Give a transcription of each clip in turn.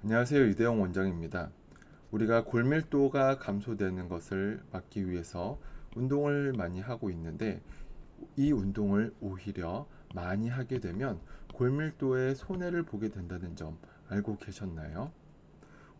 안녕하세요. 이대영 원장입니다. 우리가 골밀도가 감소되는 것을 막기 위해서 운동을 많이 하고 있는데 이 운동을 오히려 많이 하게 되면 골밀도에 손해를 보게 된다는 점 알고 계셨나요?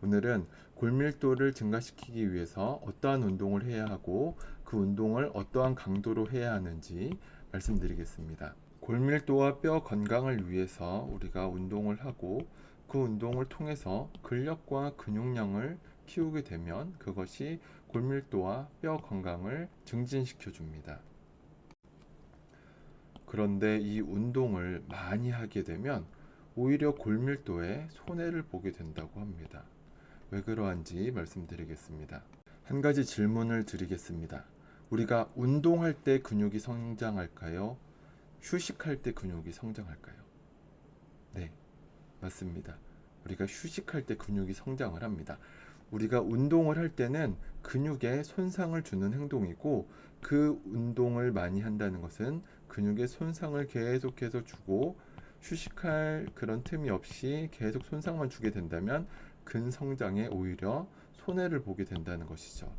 오늘은 골밀도를 증가시키기 위해서 어떠한 운동을 해야 하고 그 운동을 어떠한 강도로 해야 하는지 말씀드리겠습니다. 골밀도와 뼈 건강을 위해서 우리가 운동을 하고 그 운동을 통해서 근력과 근육량을 키우게 되면 그것이 골밀도와 뼈 건강을 증진시켜 줍니다. 그런데 이 운동을 많이 하게 되면 오히려 골밀도에 손해를 보게 된다고 합니다. 왜 그러한지 말씀드리겠습니다. 한 가지 질문을 드리겠습니다. 우리가 운동할 때 근육이 성장할까요? 휴식할 때 근육이 성장할까요? 네, 맞습니다. 우리가 휴식할 때 근육이 성장을 합니다. 우리가 운동을 할 때는 근육에 손상을 주는 행동이고 그 운동을 많이 한다는 것은 근육에 손상을 계속해서 주고 휴식할 그런 틈이 없이 계속 손상만 주게 된다면 근성장에 오히려 손해를 보게 된다는 것이죠.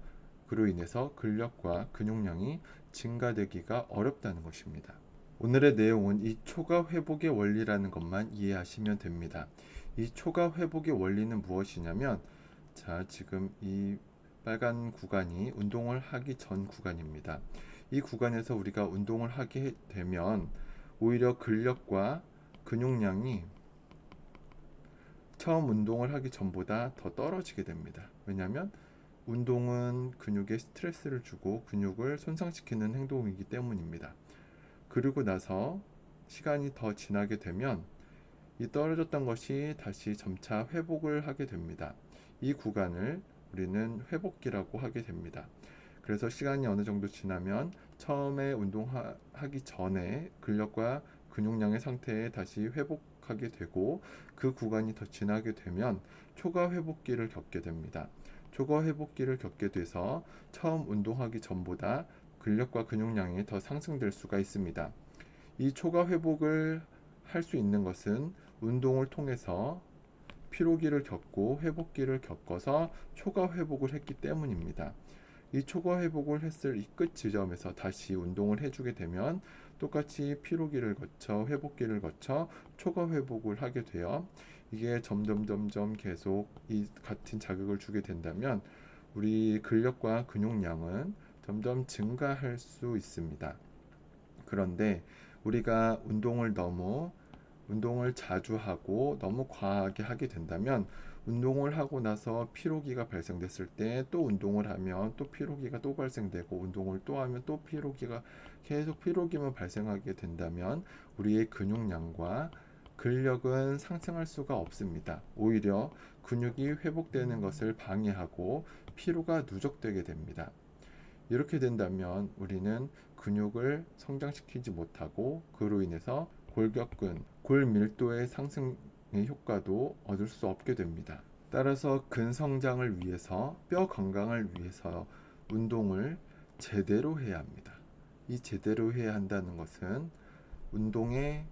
그로 인해서 근력과 근육량이 증가되기가 어렵다는 것입니다. 오늘의 내용은 이 초과 회복의 원리라는 것만 이해하시면 됩니다. 이 초과 회복의 원리는 무엇이냐면, 자, 지금 이 빨간 구간이 운동을 하기 전 구간입니다. 이 구간에서 우리가 운동을 하게 되면 오히려 근력과 근육량이 처음 운동을 하기 전보다 더 떨어지게 됩니다. 왜냐하면 운동은 근육에 스트레스를 주고 근육을 손상시키는 행동이기 때문입니다. 그리고 나서 시간이 더 지나게 되면 이 떨어졌던 것이 다시 점차 회복을 하게 됩니다. 이 구간을 우리는 회복기라고 하게 됩니다. 그래서 시간이 어느 정도 지나면 처음에 운동하기 전에 근력과 근육량의 상태에 다시 회복하게 되고 그 구간이 더 지나게 되면 초과 회복기를 겪게 됩니다. 초과 회복기를 겪게 돼서 처음 운동하기 전보다 근력과 근육량이 더 상승될 수가 있습니다. 이 초과 회복을 할 수 있는 것은 운동을 통해서 피로기를 겪고 회복기를 겪어서 초과 회복을 했기 때문입니다. 이 초과 회복을 했을 이 끝 지점에서 다시 운동을 해주게 되면 똑같이 피로기를 거쳐 회복기를 거쳐 초과 회복을 하게 되어 이게 점점 계속 이 같은 자극을 주게 된다면 우리 근력과 근육량은 점점 증가할 수 있습니다. 그런데 우리가 운동을 자주 하고 너무 과하게 하게 된다면 운동을 하고 나서 피로기가 발생됐을 때 또 운동을 하면 또 피로기가 또 발생되고 운동을 또 하면 또 피로기가 계속 피로기만 발생하게 된다면 우리의 근육량과 근력은 상승할 수가 없습니다. 오히려 근육이 회복되는 것을 방해하고 피로가 누적되게 됩니다. 이렇게 된다면 우리는 근육을 성장시키지 못하고 그로 인해서 골격근, 골밀도의 상승의 효과도 얻을 수 없게 됩니다. 따라서 근성장을 위해서 뼈 건강을 위해서 운동을 제대로 해야 합니다. 이 제대로 해야 한다는 것은 운동에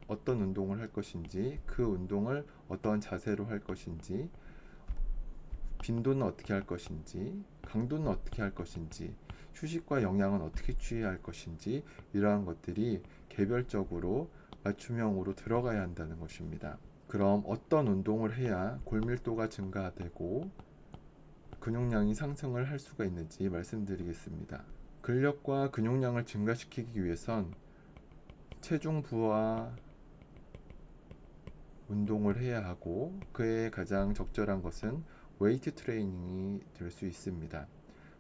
어떤 운동을 할 것인지 그 운동을 어떠한 자세로 할 것인지 빈도는 어떻게 할 것인지, 강도는 어떻게 할 것인지, 휴식과 영양은 어떻게 취해야 할 것인지 이러한 것들이 개별적으로 맞춤형으로 들어가야 한다는 것입니다. 그럼 어떤 운동을 해야 골밀도가 증가되고 근육량이 상승을 할 수가 있는지 말씀드리겠습니다. 근력과 근육량을 증가시키기 위해선 체중 부하 운동을 해야 하고 그에 가장 적절한 것은 웨이트 트레이닝이 될 수 있습니다.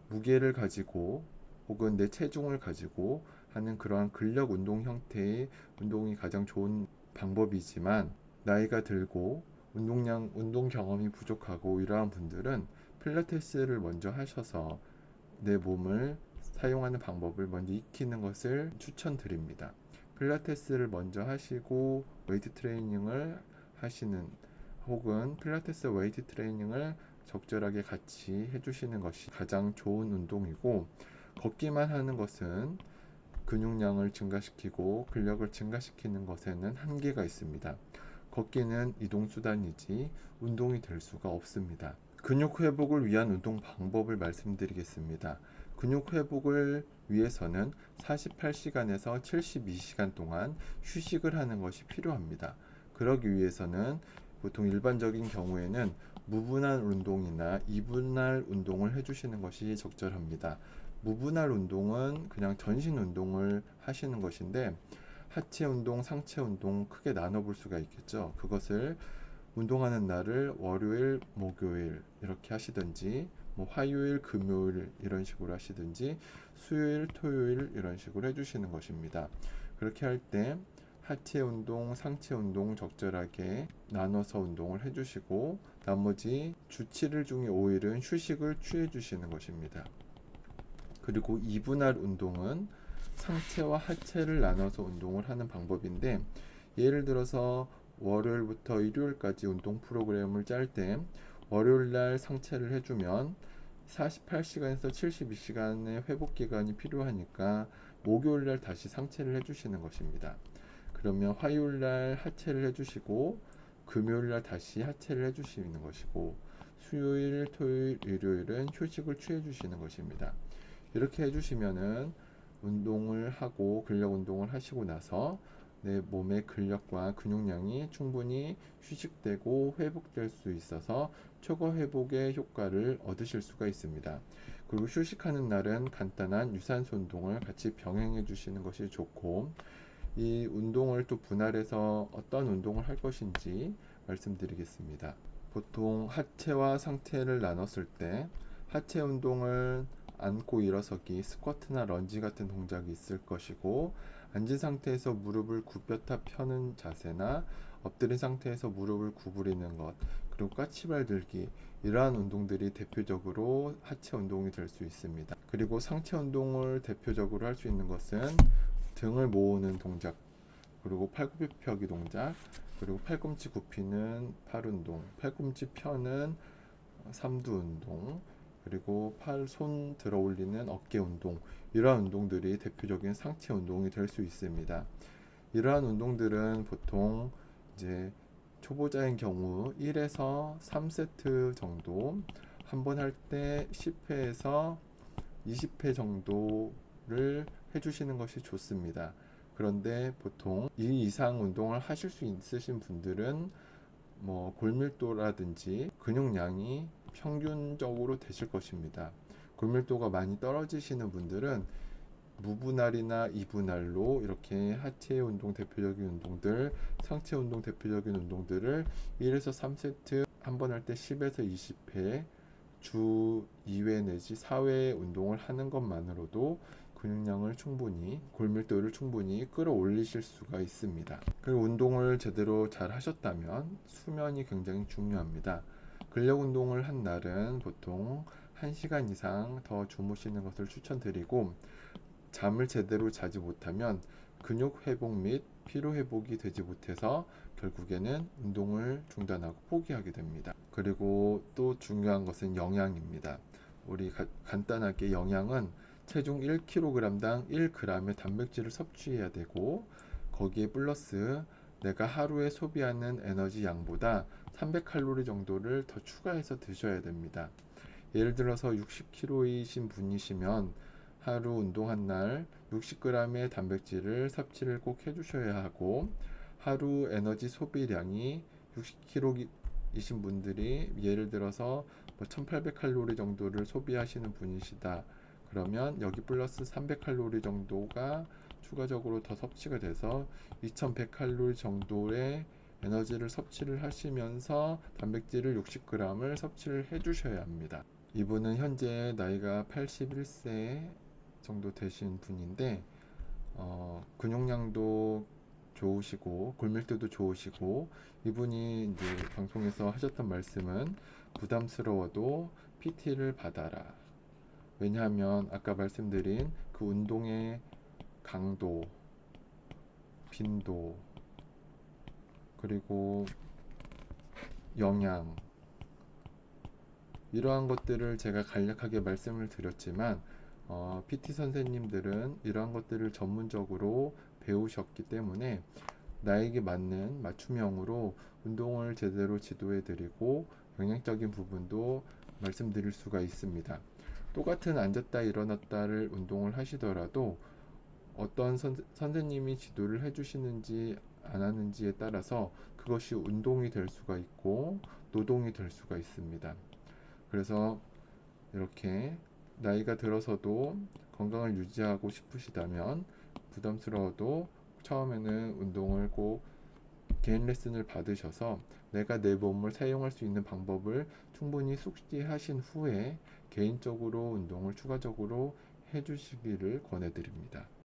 무게를 가지고 혹은 내 체중을 가지고 하는 그러한 근력 운동 형태의 운동이 가장 좋은 방법이지만 나이가 들고 운동 경험이 부족하고 이러한 분들은 필라테스를 먼저 하셔서 내 몸을 사용하는 방법을 먼저 익히는 것을 추천드립니다. 필라테스를 먼저 하시고 웨이트 트레이닝을 하시는 혹은 필라테스 웨이트 트레이닝을 적절하게 같이 해주시는 것이 가장 좋은 운동이고 걷기만 하는 것은 근육량을 증가시키고 근력을 증가시키는 것에는 한계가 있습니다. 걷기는 이동수단이지 운동이 될 수가 없습니다. 근육 회복을 위한 운동 방법을 말씀드리겠습니다. 근육 회복을 위해서는 48시간에서 72시간 동안 휴식을 하는 것이 필요합니다. 그러기 위해서는 보통 일반적인 경우에는 무분할 운동이나 이분할 운동을 해주시는 것이 적절합니다. 무분할 운동은 그냥 전신 운동을 하시는 것인데, 하체 운동, 상체 운동 크게 나눠볼 수가 있겠죠. 그것을 운동하는 날을 월요일, 목요일 이렇게 하시든지, 뭐 화요일, 금요일 이런 식으로 하시든지, 수요일, 토요일 이런 식으로 해주시는 것입니다. 그렇게 할 때 하체 운동, 상체 운동 적절하게 나눠서 운동을 해주시고, 나머지 주 7일 중에 5일은 휴식을 취해 주시는 것입니다. 그리고 이분할 운동은 상체와 하체를 나눠서 운동을 하는 방법인데, 예를 들어서 월요일부터 일요일까지 운동 프로그램을 짤 때 월요일날 상체를 해주면 48시간에서 72시간의 회복 기간이 필요하니까 목요일날 다시 상체를 해주시는 것입니다. 그러면 화요일날 하체를 해주시고 금요일날 다시 하체를 해주시는 것이고, 수요일, 토요일, 일요일은 휴식을 취해 주시는 것입니다. 이렇게 해주시면은 운동을 하고 근력 운동을 하시고 나서 내 몸의 근력과 근육량이 충분히 휴식되고 회복될 수 있어서 초과 회복의 효과를 얻으실 수가 있습니다. 그리고 휴식하는 날은 간단한 유산소 운동을 같이 병행해 주시는 것이 좋고, 이 운동을 또 분할해서 어떤 운동을 할 것인지 말씀드리겠습니다. 보통 하체와 상체를 나눴을 때 하체 운동을 앉고 일어서기, 스쿼트나 런지 같은 동작이 있을 것이고, 앉은 상태에서 무릎을 굽혔다 펴는 자세나 엎드린 상태에서 무릎을 구부리는 것, 그리고 까치발 들기, 이러한 운동들이 대표적으로 하체 운동이 될 수 있습니다. 그리고 상체 운동을 대표적으로 할 수 있는 것은 등을 모으는 동작, 그리고 팔굽혀 펴기 동작, 그리고 팔꿈치 굽히는 팔 운동, 팔꿈치 펴는 삼두 운동, 그리고 손 들어 올리는 어깨 운동, 이러한 운동들이 대표적인 상체 운동이 될 수 있습니다. 이러한 운동들은 보통 이제 초보자인 경우 1에서 3세트 정도, 한 번 할 때 10회에서 20회 정도를 해주시는 것이 좋습니다. 그런데 보통 이 이상 운동을 하실 수 있으신 분들은 뭐 골밀도라든지 근육량이 평균적으로 되실 것입니다. 골밀도가 많이 떨어지시는 분들은 무분할이나 이분할로 이렇게 하체 운동 대표적인 운동들, 상체 운동 대표적인 운동들을 1에서 3세트, 한 번 할 때 10에서 20회, 주 2회 내지 4회 운동을 하는 것만으로도 근육량을 충분히, 골밀도를 충분히 끌어올리실 수가 있습니다. 그리고 운동을 제대로 잘 하셨다면 수면이 굉장히 중요합니다. 근력 운동을 한 날은 보통 1시간 이상 더 주무시는 것을 추천드리고, 잠을 제대로 자지 못하면 근육 회복 및 피로 회복이 되지 못해서 결국에는 운동을 중단하고 포기하게 됩니다. 그리고 또 중요한 것은 영양입니다. 우리 간단하게 영양은 체중 1kg당 1g의 단백질을 섭취해야 되고, 거기에 플러스 내가 하루에 소비하는 에너지 양보다 300칼로리 정도를 더 추가해서 드셔야 됩니다. 예를 들어서 60kg이신 분이시면 하루 운동한 날 60g의 단백질을 섭취를 꼭 해주셔야 하고, 하루 에너지 소비량이 60kg이신 분들이 예를 들어서 1800칼로리 정도를 소비하시는 분이시다. 그러면 여기 플러스 300칼로리 정도가 추가적으로 더 섭취가 돼서 2100칼로리 정도의 에너지를 섭취를 하시면서 단백질을 60g을 섭취를 해주셔야 합니다. 이분은 현재 나이가 81세 정도 되신 분인데, 근육량도 좋으시고 골밀도도 좋으시고, 이분이 이제 방송에서 하셨던 말씀은 부담스러워도 PT를 받아라. 왜냐하면 아까 말씀드린 그 운동의 강도, 빈도, 그리고 영양, 이러한 것들을 제가 간략하게 말씀을 드렸지만 PT 선생님들은 이러한 것들을 전문적으로 배우셨기 때문에 나에게 맞는 맞춤형으로 운동을 제대로 지도해 드리고 영양적인 부분도 말씀드릴 수가 있습니다. 똑같은 앉았다 일어났다를 운동을 하시더라도 어떤 선생님이 지도를 해주시는지 안 하는지에 따라서 그것이 운동이 될 수가 있고 노동이 될 수가 있습니다. 그래서 이렇게 나이가 들어서도 건강을 유지하고 싶으시다면 부담스러워도 처음에는 운동을 꼭 개인 레슨을 받으셔서 내가 내 몸을 사용할 수 있는 방법을 충분히 숙지하신 후에 개인적으로 운동을 추가적으로 해주시기를 권해드립니다.